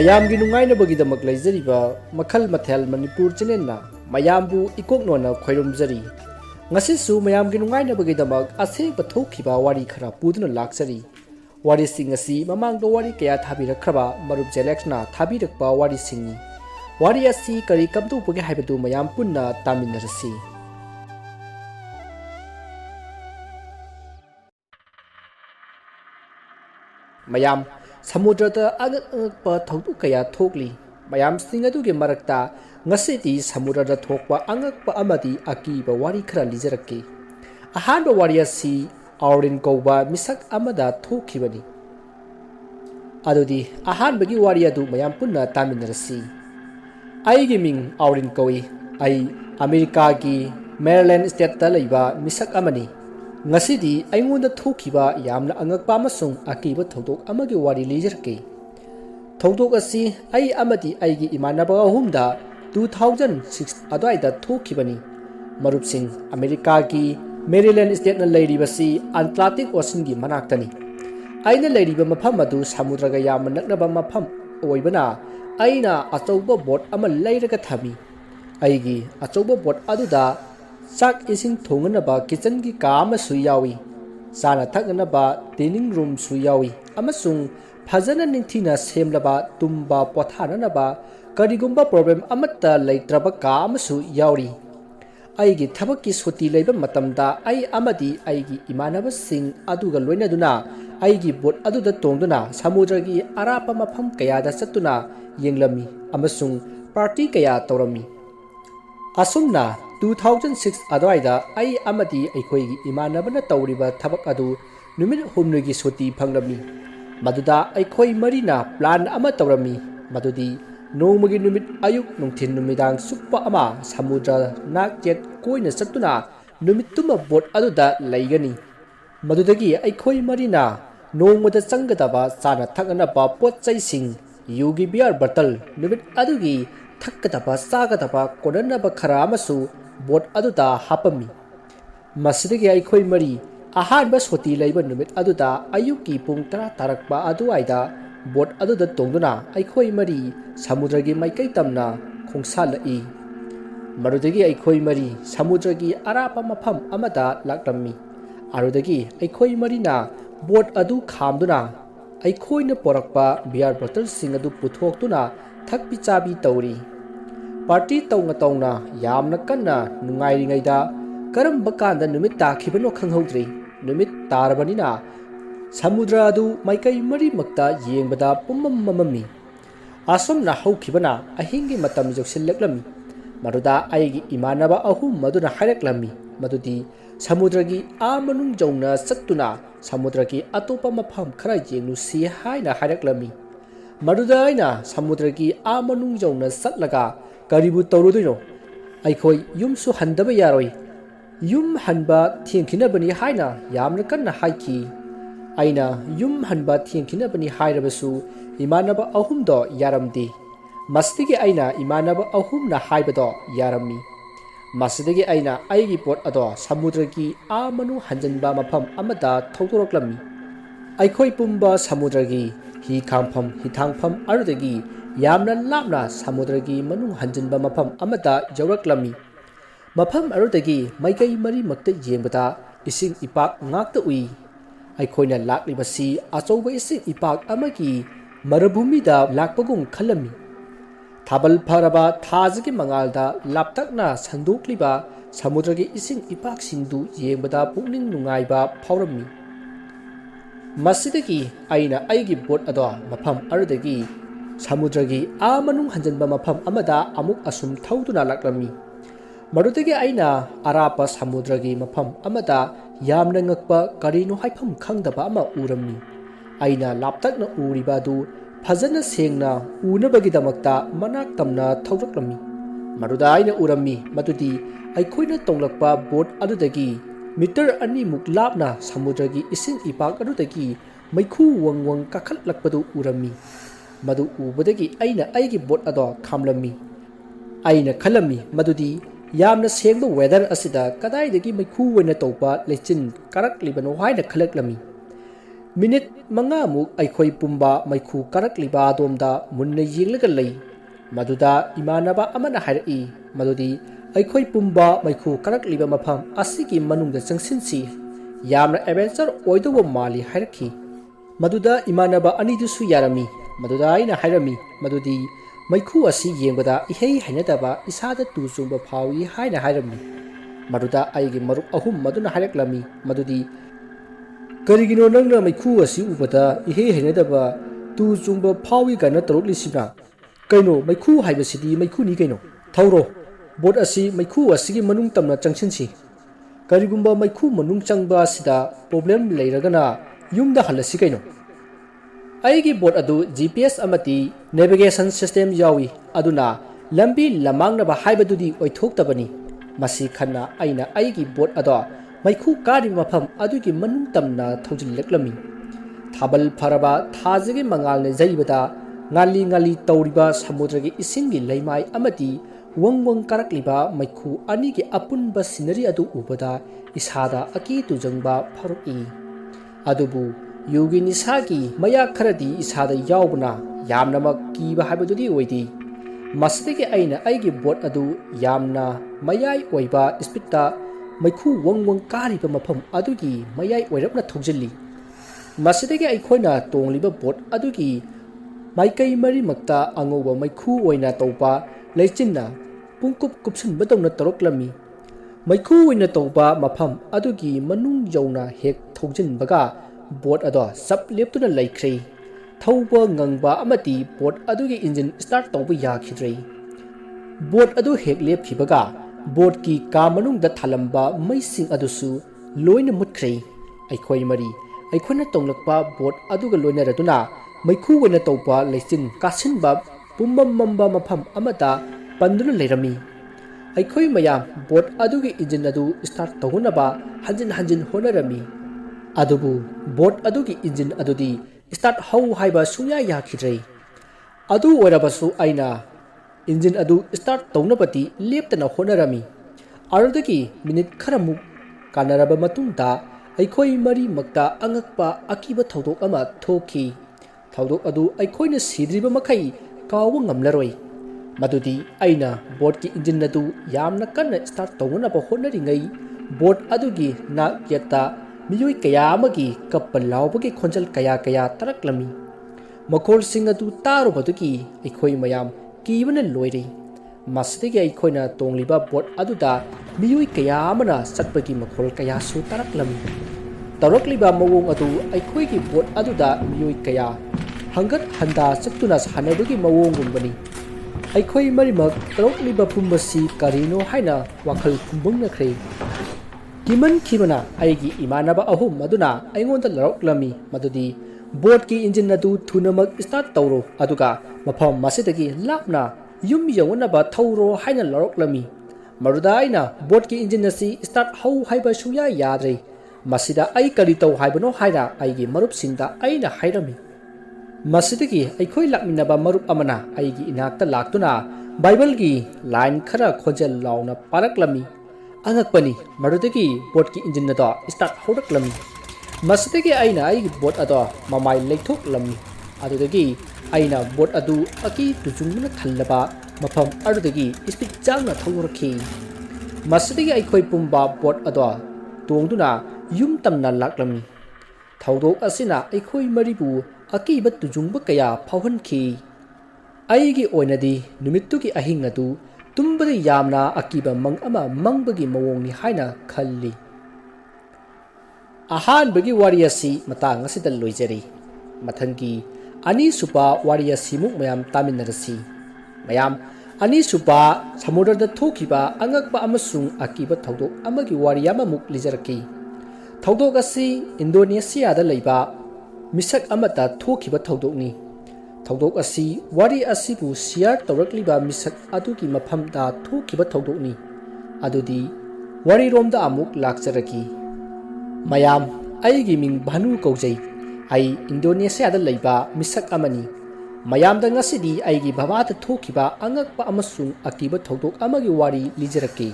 ꯃꯌꯥꯝꯒꯤ ꯅꯨꯡꯉꯥꯏꯅꯕꯒꯤꯗꯃꯛ ꯂꯩꯖꯔꯤꯕ ꯃꯈꯜ ꯃꯊꯦꯜ ꯃꯅꯤꯄꯨꯔ ꯆꯦꯅꯦꯜꯅ ꯃꯌꯥꯝꯕꯨ ꯏꯀꯣꯛꯅꯣꯅ ꯈꯣꯏꯔꯝꯖꯔꯤ ꯉꯁꯤꯁꯨ ꯃꯌꯥꯝꯒꯤ ꯅꯨꯡꯉꯥꯏꯅꯕꯒꯤꯗꯃꯛ ꯑꯁꯦꯡꯕ ꯊꯣꯛꯈꯤꯕ ꯋꯥꯔꯤ ꯈꯔ ꯄꯨꯗꯨꯅ ꯂꯥꯛꯆꯔꯤ ꯋꯥꯔꯤꯁꯤꯡ ꯑꯁꯤ ꯃꯃꯥꯡꯗ ꯋꯥꯔꯤ ꯀꯌꯥ ꯊꯥꯕꯤꯔꯛꯈ꯭ꯔꯕ ꯃꯔꯨꯞ ꯖꯦꯂꯦꯛꯁꯅ ꯊꯥꯕꯤꯔꯛꯄ ꯋꯥꯔꯤꯁꯤꯡꯅꯤ ꯋꯥꯔꯤ ꯑꯁꯤ ꯀꯔꯤ ꯀꯝꯗꯧꯕꯒꯦ ꯍꯥꯏꯕꯗꯨ ꯃꯌꯥꯝ ꯄꯨꯟꯅ ꯇꯥꯃꯤꯟꯅꯔꯁꯤ ꯃꯌꯥꯝ Samudrada angak-angak thokpa kaya thokli mayam sing adugi marakta ngasiti Samudrada thokpa angak amadi akiba wari khara lijarakki ahanba wari asi aurin kouba misak amada thokhibani adudi ahanbagi wari adu mayam punna taminarasi aigi ming aurin koui ai America gi Maryland state ta leiba misak amani ngasidi aingonda thokiba yamna angakpa amasung akiba thodok amagi wari lijarke thodok asi ai amadi aigi imanaba ahumda 2006 adwaida thokibani marupsing America gi Maryland state na leiribasi Atlantic Ocean gi manaktani aina leiriba mafam adu Samudraga yamna naknaba mafam oibana aina achouba boat ama leiraga thami aigi achouba boat aduda sak ising thonganaba kitchen gi kama suyawi sana thaknaba dining room suyawi amasung phajana ningthina semlaba tumba pothananaba karigumba problem amatta leitraba kama su yauri aigi thabakki suti leiba matamda ai amadi aigi imanaba sing aduga loinaduna aigi boat aduda tongduna samudragi arapa mafam kayada chattuna yenglami amasung party kaya tawrami asumna 2006 adwaida ai amadi aikhoigi imanabana tawriba thabak adu numit humnugi suti phanglami maduda aikhoi marina plan ama tawrami madudi nongmagi numit ayuk nungthin numidang suppa ama samudra nakjet koina satuna numit tuma bot aduda leigani madudagi aikhoi marina nongmada changadaba chana thakana ba pot chaising yugi beer bottle numit adugi thakadaba sagadaba konanaba khara amasu boat aduda hapami masidagi aikhoi mari ahanba soti leiba numit aduda ayuki pung 10 tarakpa aduaida boat aduda tongduna aikhoi mari samudragi maikai tamna khongsalai marudagi aikhoi mari samudragi arapa mafam amada lakrami arudagi aikhoi marina boat adu khamduna aikhoina porakpa beer bottle sing adu puthoktuna thakpi chabi tawri party tawna yamna kanna nungairingaida karamba kanda numit takhibano khanghaudri numit tarbanina samudra adu maikai mari makta yengbada pummam mamami asomna haukhibana ahingi matam joksilleklami maruda aigi imanaba ahum maduna haireklami madudi samudragi amanung jongna sattuna samudragi atopa mafam khara jengnu si haina haireklami maruda aina samudragi amanung jongna satlaga karibu tawrudoino aikhoi yumsu handaba yaroi yum hanba thiengkhinabani haina yamna kanna haiki aina yum hanba thiengkhinabani hairabasu imanaba ahumdo yaramdi masdigi aina imanaba ahumna haibado yarami masdigi aina aigi pot ado samudragi amanu hanjanba mafam amada thaudoraklami aikhoi pumba samudragi hi khangpham hi thangpham arudagi yamna lapna samudragi manung hanjanba mafam amada jawraklami mafam arudagi maikai mari makta yengbada ising ipak ngakta ui aikhoina laklibasi achouba ising ipak amagi marabhumida lakpagum khalami thabal pharaba thajagi mangalda laptakna sandokliba samudragi ising ipak singdu yengbada pukning nungaiba phawrami masidagi aina aigi boat ado mafam arudagi samudragi amanung hanjanba mafam amada amuk asum thauduna laklami marudagi aina arapa samudragi mafam amada yamna ngakpa karino haifam khangdaba ama urami aina laptakna uribadu phajana sengna unabagi damakta manak tamna thaudraklami maruda aina urami madudi aikhoina tonglakpa boat adudagi meter ani muk lapna samudragi ising ipak adudagi maikhu wangwang kakhatlakpadu urami madu ubadagi aina aigi boat ado khamlami aina khalami madudi yamna sengba weather asida kadaidagi maikhu wena topa lechin karaklibano haina khalaklami minute mangamuk aikhoi pumba maikhu karakliba domda munna yenglaga lei maduda imanaba amana hairi madudi aikhoi pumba maikhu karakliba mafam asigi manungda changsinsi yamna adventure oidobo mali hairki maduda imanaba anidusu yarami maduda aina hairami madudi maikhu asi yengbada ihei hainadaba isada tu chungba phawi haina hairami maduda aigi marup ahum maduna haireklami madudi karigino nangna maikhu asi ubada ihei hainadaba tu chungba phawi kana taruk lisina kaino maikhu haibasidi maikhu ni kaino thauro bot asi maikhu asigi manung tamna changsinsi karigumba maikhu manung changba sida problem leiragana yumda halasi kaino aigi bot adu GPS amati navigation system yawi aduna lambi lamangna ba haibadudi oithoktabani masi khanna aina aigi bot ado maikhu kari mafam adugi manung tamna thojilleklami thabal pharaba thajigi mangalne jaibada ngali ngali tawriba samudragi isingi leimai amati wangwang karakliba maikhu anigi apunba sinari adu ubada isada aki tujangba pharuki adubu yogi nisagi maya kharadi isada yaubna yamna kiba habadudi oidi masdigi aina aigi bot adu yamna mayai oiba ispita maikhu wangwang kariba mafam adugi mayai oirapna thojilli masdigi aikhoina tongliba bot adugi maikai mari makta angoba maikhu oina tawpa leichinna pungkup kupsun badongna toroklami maikhu oina tawpa mafam adugi manung yauna hek thojin baga bot ado sap leptuna laikhre thauba ngangba amati bot adugi engine start tawba yakhidrei bot adu hek lepkhibaga bot ki ka manung da thalamba maising adusu loina mutkhre aikhoi mari aikhona tonglakpa bot aduga loina raduna maikhu oina tawpa leichin kasinba pummam mamba mafam amata panduna leirami aikhoi mayam bot adugi engine adu start tawunaba hanjin hanjin honarami adubu bot adugi engine adudi start how haiba suya yakhidrei adu orabasu aina engine adu start tawnapati leptana honarami arudagi minute kharamuk kanaraba matungta aikhoi mari makta angakpa akiba thodok ama thoki thodok adu aikhoina sidriba makai kawa ngamlaroi madudi aina bot ki engine adu yamna kanna start tawna ba honari ngai bot adugi na yata miyoi kaya amagi kappal laubagi khonjal kaya kaya taraklami makhol sing adu taru baduki aikhoi mayam kibana loiri masdigi aikhoina tongliba bot aduda miyoi kaya amana satpagi makhol kaya su taraklami tarokliba mawong adu aikhoi gi bot aduda miyoi kaya hangat handa chaktuna sanabagi mawong gumbani aikhoi marimak tarokliba pumbasi karino haina wakhal phumbungna khrei kiman khibana aigi imanaba ahum maduna aingonda laroklami madudi bot ki engine adu thunamak start tawro aduga mafam masidagi lapna yum yawna thauro haina laroklami maruda aina bot ki engine asi start how haiba suya yadrei masida ai kari taw haibano haira aigi marup sinda aina hairami masidagi aikhoi lakminaba marup amana aigi inakta laktuna bible gi line khara khojal launa paraklami angakpani marudagi bot ki engine ado start hodaklami masdagi aina ai bot ado mamai leithok lami adudagi aina bot adu aki tujungna thallaba mafam adudagi speed jangna thawraki masdagi aikhoi pumba bot ado tongduna yum tamna laklami thaudok asina aikhoi maribu akiba tujungba kaya phawhanki aigi oinadi numittugi ahing adu tumbari yamna akiba mang ama mangbagi mawongni haina khalli ahan bagi wariyasi matang asida loijari mathangi ani supa wariyasi muk mayam taminarasi mayam ani supa samudrada thokiba angakpa amasung akiba thodok amagi wariyama muk lijaraki thodok asi Indonesia da leiba misak amata thokiba thodokni thodok asi wari asibu share tawrakliba misak adugi mafamda thokiba thodokni adudi wari romda amuk lakjaraki mayam aigi ming bhanu kaujai ai Indonesia da leiba misak amani mayam da ngasidi aigi babata thokiba angakpa amasung akiba thodok amagi wari lijaraki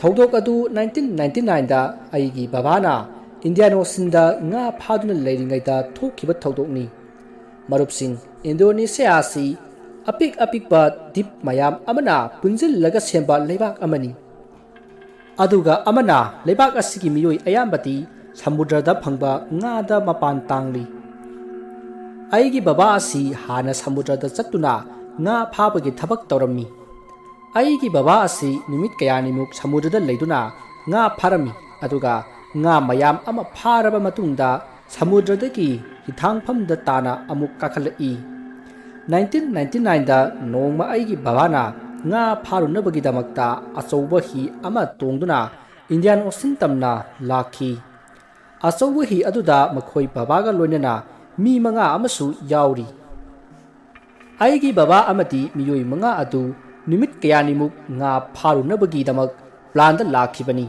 thodok adu 1999 da aigi babana Indian Oceanda nga phaduna leiringaida thokhiba thodokni marupsing Indonesia asi apik ba dip mayam amana punjil laga semba leibak amani aduga amana leibak asigi miyoi ayambati Samudrada phangba nga da mapan tangli aigi baba asi hana Samudrada chattuna nga phabagi thabak tawrami aigi baba asi numit kayanimuk Samudrada leiduna nga pharami aduga nga mayam ama pharaba matungda Samudradagi hithangphamda tana amuk kakhalai 1999 da nongma aigi babana nga pharunabagi damakta achouba hi ama tongduna Indian Ocean tamna lakhi achouba hi aduda makhoi babaga loinana mi manga amasu yauri aigi baba amati miyoi manga adu numit kayanimuk nga pharunabagi damak plan da lakhibani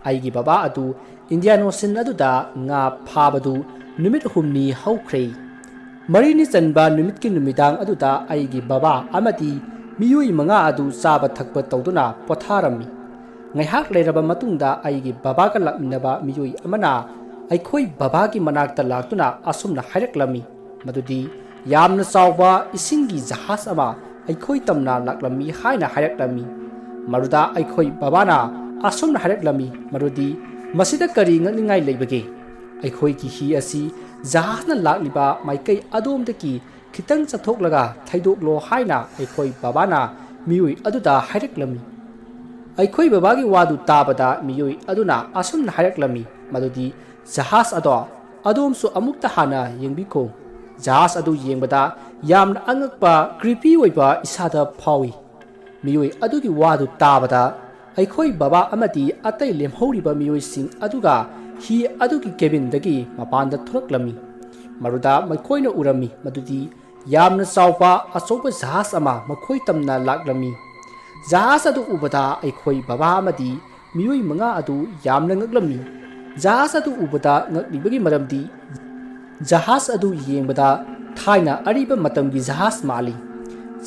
aigi baba adu Indian Ocean aduda nga phabadu numit humni haukhre marini chanba numit ki numidang aduda aigi baba amati miyoi manga adu chaba thakpa tawduna potharami ngaihak leiraba matungda aigi baba ka lakminaba miyoi amana aikhoi baba ki manakta laktuna asumna haireklami madudi yamna chawba isingi jahas ama aikhoi tamna laklami haina haireklami maruda aikhoi babana asumna haireklami marudi masida kari nganingai leibage aikhoi ki hi asi jahasna lakliba maikai adomdaki khitang chathoklaga thaidoklo haina aikhoi babana miyoi aduda haireklami aikhoi babagi wadu tabada miyoi aduna asumna haireklami madudi jahas ado adomsu amukta hana yengbiko jahas adu yengbada yamna angakpa creepy oiba isada phawi miyoi adugi wadu tabada aikhoi baba amati atai lemhoriba miyoi sing aduga hi adugi cabin dagi mapanda thuraklami maruda maikhoina urami madudi yamna chawpa achoupa jahas ama makhoi tamna laklami jahas adu ubada aikhoi baba amati miyoi manga adu yamna ngaklami jahas adu ubada ngaklibagi maramdi jahas adu yengbada thaina ariba matamgi jahas mali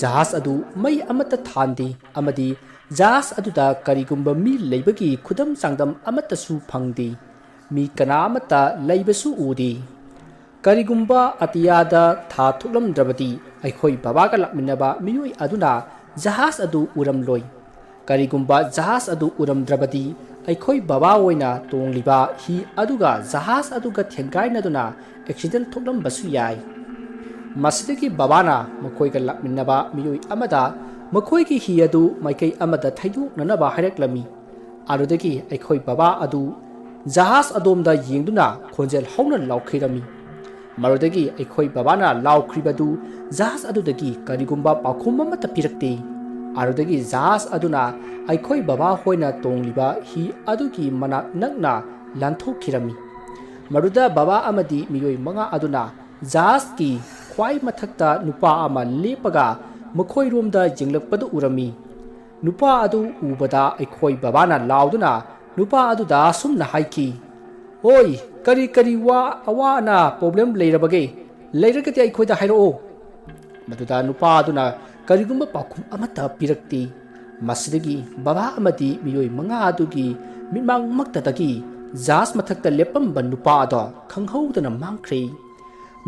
jahas adu mai amata thandi amadi jahas aduda karigumba mi leibagi khudam sangdam amata su phangdi mi kana amata leibasu udi karigumba atiyada tha thulam drabati aikhoi baba ka lakminaba miyoi aduna jahas adu uram loi karigumba jahas adu uram drabati aikhoi baba oina tongliba hi aduga jahas aduga thengkaina duna accident thoklam basu yai masidagi babana makhoi ka lakminaba miyoi amada makhoi ki hi adu maikai amada thaiduk nanaba haireklami arudagi aikhoi baba adu jahas adomda yengduna khonjel hauna laukhirami marudagi aikhoi babana laukhiribadu jahas adudagi karigumba pakhum amata pirakte arudagi jahas aduna aikhoi baba hoina tongliba hi adugi manak nakna lanthokirami maruda baba amadi miyoi manga aduna jahas ki khwai mathakta nupa ama lepaga makhoi romda jinglakpadu urami nupa adu ubada aikhoi babana lauduna nupa adu da sumna haiki oi kari wa awana problem leirabage leiragati aikhoi da hairo maduda nupa aduna karigumba pakhum amata pirakti masidagi baba amati miyoi manga adugi mitmang maktadagi jas mathakta lepamba nupa ado khanghaudana mangkhre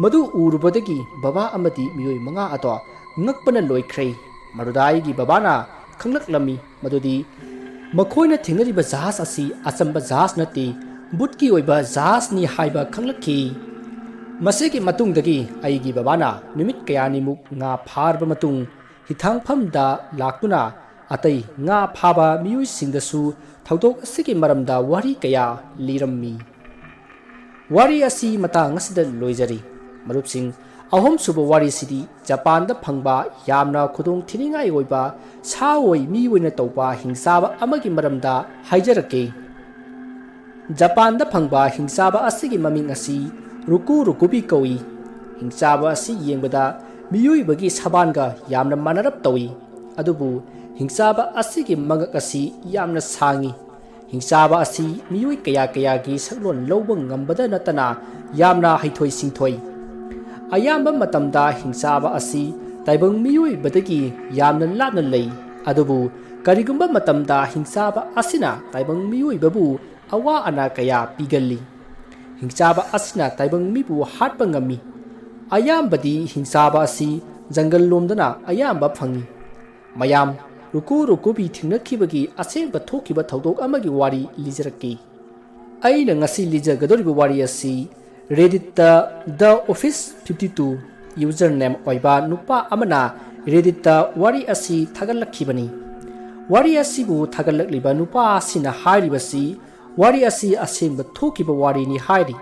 madu urubadagi baba amati miyoi manga ado ngakpana loikhre marudai gi babana khanglaklami madudi makhoina thingariba jahas asi achamba jahas nati butki oiba jahas ni haiba khanglakhi masegi matungdagi aigi babana numit kayani muk nga pharba matung hithangphamda laktuna atai nga phaba miyoi singdasu thaudok asigi maramda wari kaya lirammi wari asi matang asida loijari marupsing ahom suba wari sidi Japan da phangba yamna khudong thiningai oiba saoi mi oina topa hingsaba amagi maramda haijarake Japan da phangba hingsaba asigi maming asi rukubi kawi hingsaba asi yengbada miyoi bagi sabanga yamna manarap tawi adubu hingsaba asigi mangak asi yamna sangi hingsaba asi miyoi kaya gi saklon lobang ngambada natana yamna haithoi singthoi ayamba matamda hingsaba asi taibang miyoi badagi yamna lapna lei adubu karigumba matamda hingsaba asina taibang miyoi babu awa ana kaya pigalli hingchaba asina taibang mibu hatpa ngami ayambadi hingchaba asi jungle lomdana ayamba phangi mayam ruku bi thingnakhibagi asengba thokiba thodok amagi wari lijaraki aina ngasi lijagadoriba wari asi Reddit the office 52 username oiba nupa amana Reddit wari asi thagalakhibani wari asibu thagalakliba nupa asina hairibasi wari asi asengba thokiba wari ni hairi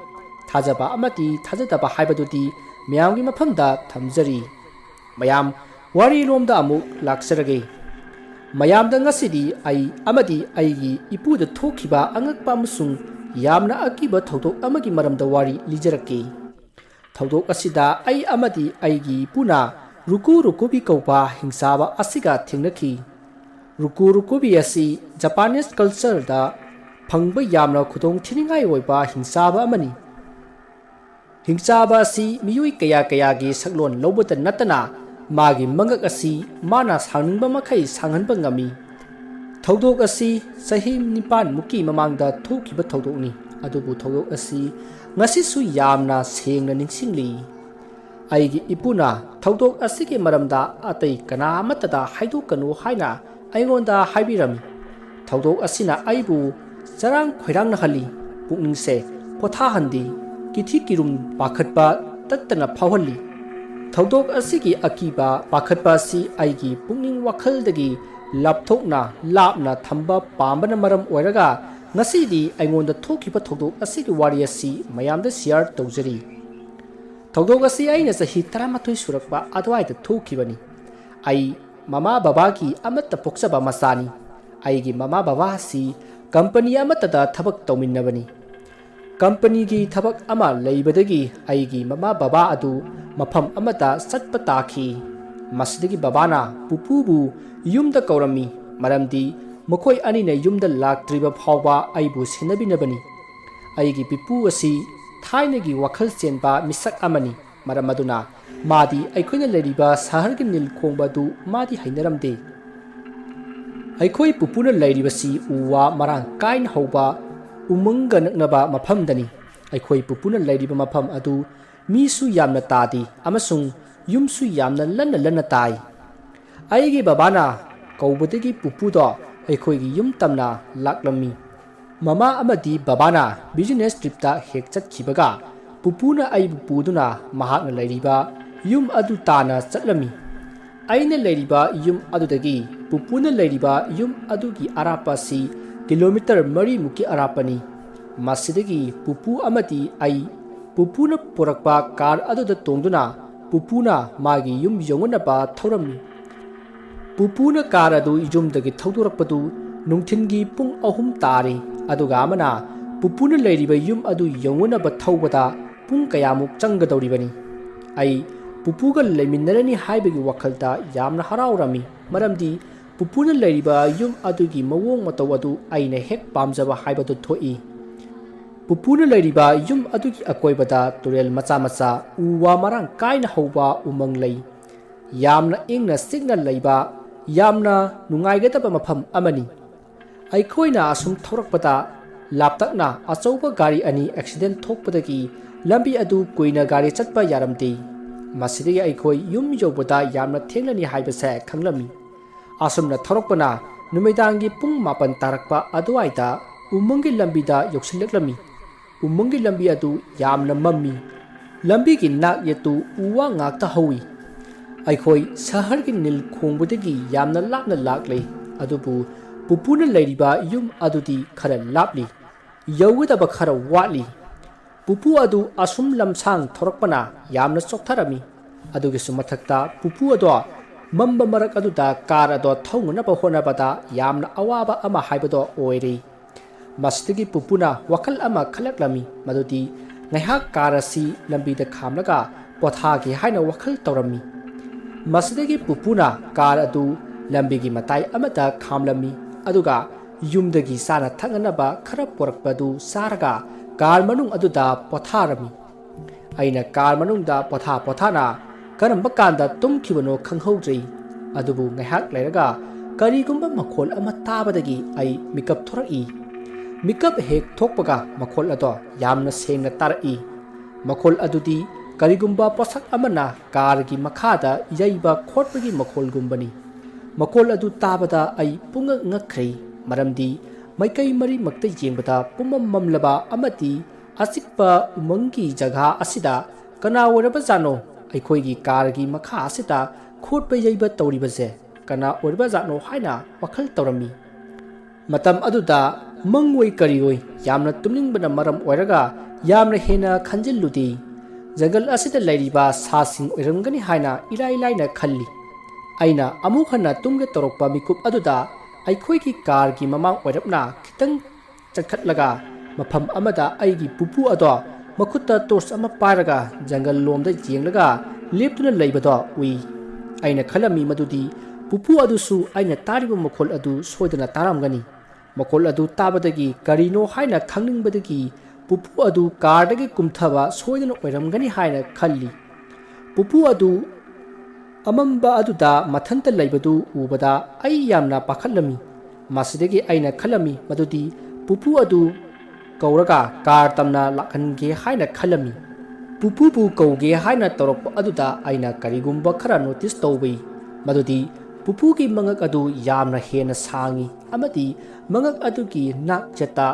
thajaba amati thajadaba haibadudi miyamgi mafamda thamjari mayam wari lomda amuk laksarage mayamda ngasidi ai amadi aigi ipuda thokiba angakpa amasung yamna akiba thodok amagi maramda wari lijarake thodok asida ai amadi aigi puna ruku bi kaupa hingsaba asiga thingnakhi ruku bi asi Japanese culture da phangba yamna khudong thiningai oiba hingsaba amani hingsaba asi miyui kaya gi saklon lobota natana magi mangak asi mana sangningba makhai sanghanba ngami thodok asi sahi nipan muki mamangda thokiba thodokni adubu thodok asi ngasi su yamna sengna ningsingli aigi ipuna thodok asigi maramda atai kana amatada haidokanu haina aingonda haibirami thodok asina aibu jarang khoirang nahali pukningse potha handi kithi kirum pakhatpa tattana phawhalli thodok asigi akiba pakhatpa si aigi pukning wakhaldagi lapthokna lapna thamba pambana maram oiraga ngasidi aingonda thokiba thodok asigi wari asi mayamda share tawjari thodok asi aina sahi 13 surakpa adwaida thokibani ai mama baba ki amatta poksaba masani aigi mama baba si company amatada thabak tawminnabani company gi thabak ama leibadagi aigi mama baba adu mafam amata satpa takhi masdagi babana pupubu yumda kaurami maramdi makhoi anina yumda laktriba phawba aibu sinabinabani aigi pipu asi thainagi wakhal chenba misak amani maramaduna madi aikhoina leriba sahargi nil khongba du madi hainaramde aikhoi pupuna leiribasi uwa marang kain hauba umanga naknaba mafamdani aikhoi pupuna leiriba mafam adu misu yamna tadi amasung yumsu yamna lanna tai aigi babana kaubadagi pupudo aikhoi yum tamna laklami mama amadi babana business trip ta hek chatkibaga pupuna aibu puduna mahakna leiriba yum adu tana chatlami aina leiriba yum adudagi pupuna leiriba yum adugi arapasi kilometer 3 muki arapani masidagi pupu amati ai pupuna porakpa car aduda tongduna pupuna magi yum yongonaba thorami pupuna car adu ijumdagi thaudurakpadu nungthingi pung 3 tari aduga amana pupuna leiriba yum adu yongonaba thaubada pung kayamuk changadoribani ai pupuga leiminarani haibagi wakhalda yamna haraurami maramdi pupuna leiriba yum adugi mawong mataw adu aina hek pamjaba haibadu thoi pupuna leiriba yum adugi akoibada turel macha uwa marang kaina hauba umang lei yamna ingna signal leiba yamna nungaigataba mafam amani aikhoina asum thorakpata laptakna achauba gari ani accident thokpadagi lambi adu koina gari chatpa yaramte masidagi aikhoi yum yobada yamna thenglani haibase khanglami asumna thorakpana numaidangi pung 9 tarakpa aduaida umangi lambida yoksilaklami umangi lambi adu yamna mammi lambi gi nak yetu uwa ngakta hawi aikhoi sahar gi nil khongbudagi yamna lapna lakle adubu pupuna leiriba yum adudi khara lapli yawudaba khara watli pupu adu asum lamsang thorakpana yamna choktharami adugi sumathakta pupu adu mamba marak aduda kar ado thongna ba honabada yamna awaba ama haibado oiri mastigi pupuna wakal ama khalaklami madudi ngaihak karasi lambida khamlaga pothagi haina wakal tawrami masdagi pupuna kar adu lambigi matai amata khamlami aduga yumdagi sana thanganaba khara porakpadu saraga kar manung aduda potharami aina kar manungda pothana karamba kanda tumkhibano khanghoudri adubu ngaihak leiraga karigumba makhol ama tabadagi ai mikap thorai mikap hek thokpaga makhol ado yamna sengna tarai makhol adudi karigumba posak amana car gi makhada yaiba khotpagi makhol gumbani makhol adu tabada ai punga ngakhri maramdi maikai mari makta yengbada pumam mamlaba amati asikpa umangi jagha asida kana oraba jano aikoi gi car gi makha asida khotpa yaiba tawribase kana oraba jano haina wakhal tawrami matam aduda mangwai karioi yamna tumningbana maram oiraga yamna hena khanjilludi jangal asida lairiba sasing oiramgani haina ilai laina khalli aina amukhana tumge torokpa mikup aduda aikoi gi car gi mamang oirapna khitang chakhatlaga mafam amada aigi pupu ado makhutta torch ama paraga jangal lomda jenglaga leptuna leibado ui aina khalami madudi pupu adusu aina tariba makhol adu soidana taramgani makhol adu tabadagi karino haina khangningbadagi pupu adu cardagi kumthaba soidana oiramgani haina khalli pupu adu amamba aduda mathanta leibadu ubada ai yamna pakhatlami masidagi aina khalami madudi pupu adu kauraga car tamna lakhange haina khalami pupu pu kauge haina torok aduda aina karigumba khara notice tawbi madudi pupu ki mangak adu yamna hena sangi amati mangak adu ki nak cheta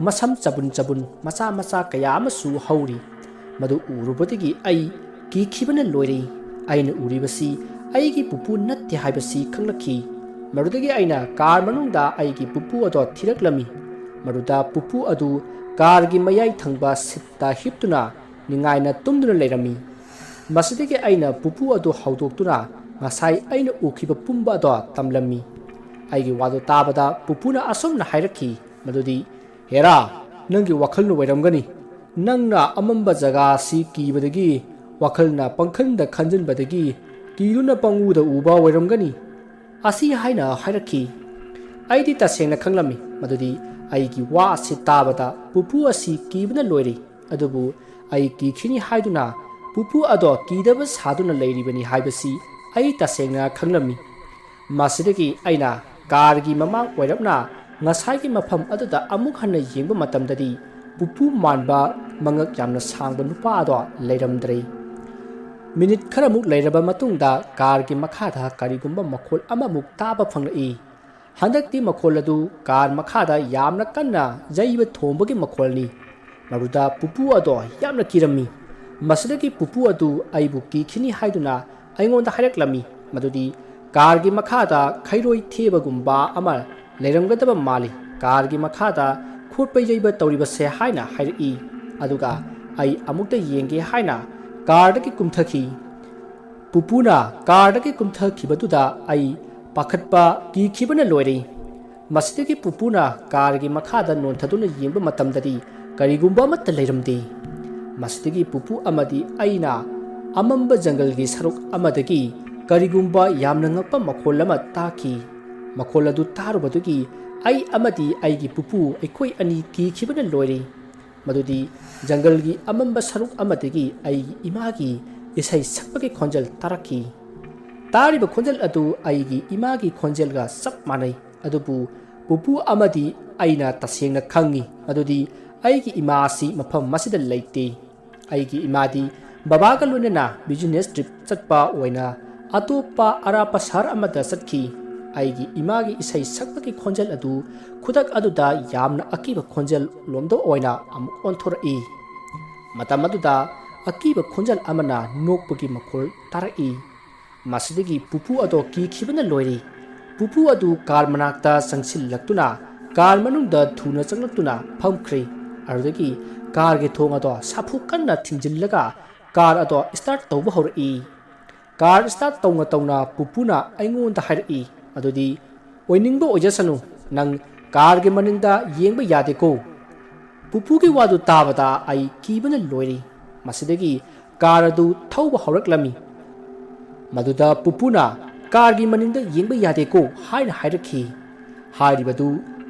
masam chabun chabun macha macha kaya amasu hauri madu urubadigi ai ki khibana loiri aina uribasi aigi pupu natte haibasi khanglakhi marudagi aina car manungda aigi pupu ado thiraklami maruda pupu adu car gi mayai thangba sitta hiptuna ningaina tumduna leirami masidagi aina pupu adu haudoktuna ngasai aina ukhiba pumba ado tamlami aigi wadu tabada pupuna asomna hairakhi madudi hera nangi wakhalnu wairamgani nangna amamba jaga si kibadagi wakhalna pangkhanda khanjinbadagi kiluna panguda uba wairamgani asi haina hairakhi aidi tasengna khanglami madudi aigi wa asi tabada pupu asi kibna loiri adubu ai ki khini haiduna pupu ado kidaba saduna leiribani haibasi ai tasengna khanglami masidagi aina car gi mamang oirapna ngasai gi mafam aduda amuk hanna yengba matamdadi pupu manba mangak yamna sangba nupa ado leiramdrei minute kharamuk leiraba matungda car gi makhada karigumba makhol amamuk taba phanglai handakti makhol adu car makhada yamna kanna jaiba thombagi makholni maruda pupu ado yamna kirami masidagi pupu adu aibu ki khini haiduna aingonda haireklami madudi car gi makhada khairoi thebagumba ama leiramgadaba mali car gi makhada khotpai jaiba tawribase haina hairi aduga ai amukta yenge haina car dagi kumthaki pupuna car dagi kumthakibaduda ai pakhatpa ki khibana loiri masidagi pupuna car gi makhada nonthaduna yengba matamdadi karigumba matta leiramdi masidagi pupu amadi aina amamba jungle gi saruk amadagi karigumba yamna ngakpa makhol ama taki makhol adu tarubadugi ai amadi aigi pupu aikoi ani ki khibana loiri madudi jungle gi amamba saruk amadagi ai imagi isai sakpagi khonjal taraki tariba khonjal adu aigi imagi khonjal ga sap manai adubu pupu amadi aina tasengna khangi adudi aigi imasi mafam masida leite aigi imadi babaga lunena business trip chatpa oina atopa arapa sar amada satki aigi imagi isai sakpagi khonjal adu khudak aduda yamna akiba khonjal lomdo oina amuk onthori matam aduda akiba khonjal amana nokpagi makhol tarai masidagi pupu ado ki khibana loiri pupu adu car manakta sangsil laktuna car manungda thuna changlaktuna phamkhri arudagi car ge thong ado sapu kanna thingjillaga car ado start tawba hori car start tawna pupuna aingonda hairi adudi oiningba ojasanu nang car ge maningda yengba yade ko pupu ge wadu tabada ai kibana loiri masidagi car adu thawba horaklami maduda pupuna car gi maningda yengba yade ko haina hairakhi hairibadu